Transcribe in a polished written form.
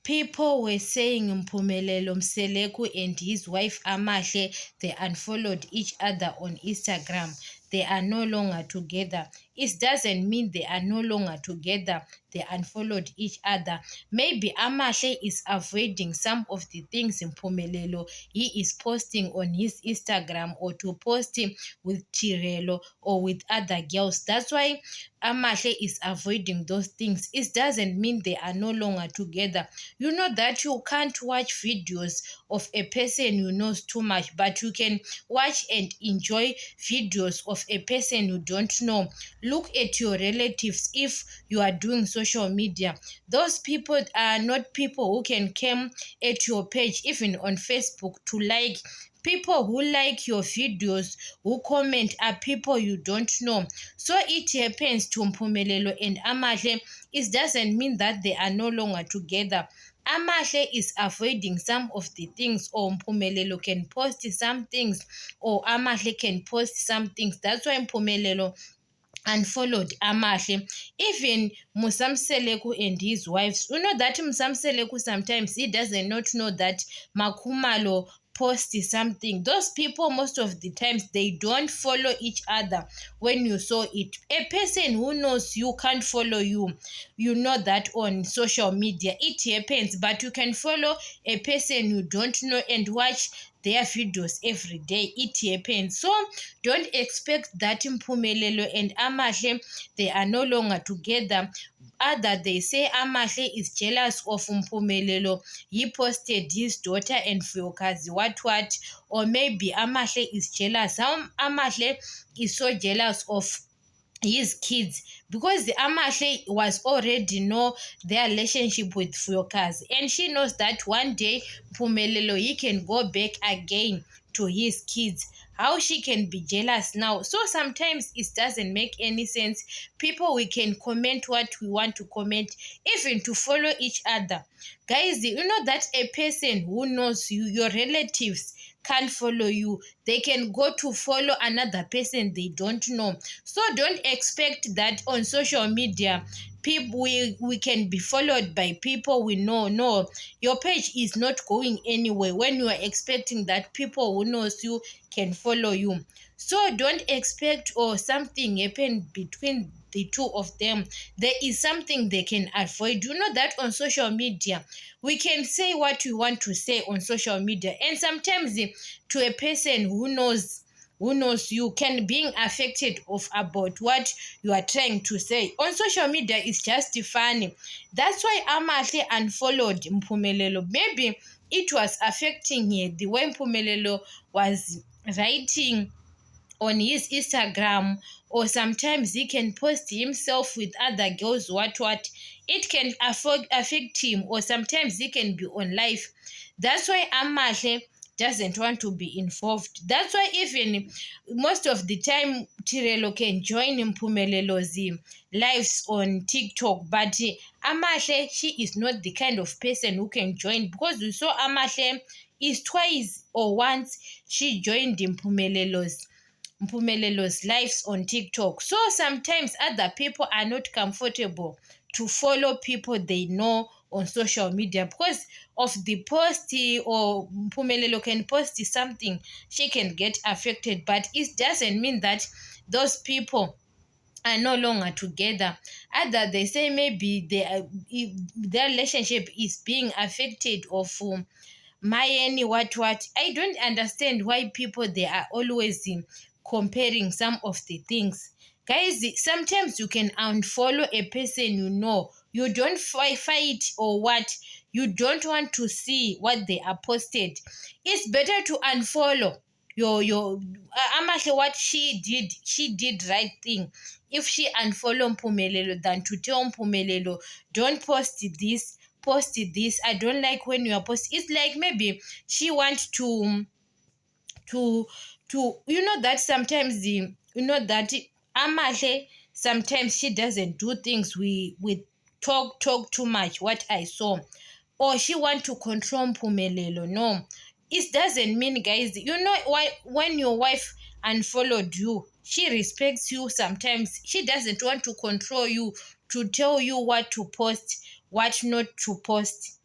People were saying Mpumelelo Mseleku and his wife Amahle, they unfollowed each other on Instagram. They are no longer together. It doesn't mean they are no longer together. They unfollowed each other. Maybe Amahle is avoiding some of the things in Mpumelelo he is posting on his Instagram, or to post him with Tirelo or with other girls. That's why Amahle is avoiding those things. It doesn't mean they are no longer together. You know that you can't watch videos of a person you know too much, but you can watch and enjoy videos of a person you don't know. Look at your relatives if you are doing social media. Those people are not people who can come at your page, even on Facebook, to like. People who like your videos, who comment, are people you don't know. So it happens to Mpumelelo and Amahle. It doesn't mean that they are no longer together. Amahle is avoiding some of the things, or Mpumelelo can post some things, or Amahle can post some things. That's why Mpumelelo unfollowed Amahle. Even Musamseleku and his wives, you know that Musamseleku sometimes he doesn't not know that Makumalo posts something. Those people, most of the times, they don't follow each other. When you saw it, a person who knows you can't follow you, you know that on social media it happens, but you can follow a person you don't know and watch their videos every day. It happens. So don't expect that Mpumelelo and Amahle, they are no longer together. Other, they say Amahle is jealous of Mpumelelo. He posted his daughter and Fuyokazi what, or maybe Amahle is jealous. Amahle is so jealous of his kids, because the Amahle was already know their relationship with Fuyokazi, and she knows that one day Mpumelelo, he can go back again to his kids. How she can be jealous now? So sometimes it doesn't make any sense. People, we can comment what we want to comment, even to follow each other. Guys, you know that a person who knows you, your relatives, can't follow you. They can go to follow another person they don't know. So don't expect that on social media people, we can be followed by people we know. No, your page is not going anywhere when you are expecting that people who knows you can follow you. So don't expect or something happen between the two of them. There is something they can avoid. You know that on social media we can say what we want to say on social media, and sometimes to a person who knows you can being affected of about what you are trying to say on social media. Is just funny. That's why Amahle unfollowed Mpumelelo. Maybe it was affecting her, the way Mpumelelo was writing on his Instagram, or sometimes he can post himself with other girls what. It can affect him, or sometimes he can be on live. That's why Amahle doesn't want to be involved. That's why even most of the time Tirelo can join Mpumelelo's lives on TikTok, but Amahle, she is not the kind of person who can join, because we saw Amahle is twice or once she joined Mpumelelo's lives on TikTok. So sometimes other people are not comfortable to follow people they know on social media because of the post, or Mpumelelo can post something, she can get affected, but it doesn't mean that those people are no longer together. Other, they say maybe their relationship is being affected of Mayeni what. I don't understand why people, they are always comparing some of the things. Guys, sometimes you can unfollow a person you know. You don't fight or what. You don't want to see what they are posted. It's better to unfollow your Amahle. What she did right thing. If she unfollow Mpumelelo, than to tell Mpumelelo, don't post this. I don't like when you are posting. It's like maybe she wants to you know that sometimes that Amahle, sometimes she doesn't do things we talk too much, what I saw, or she want to control Mpumelelo. No, it doesn't mean, guys, you know why. When your wife unfollowed you, she respects you. Sometimes she doesn't want to control you, to tell you what to post, what not to post.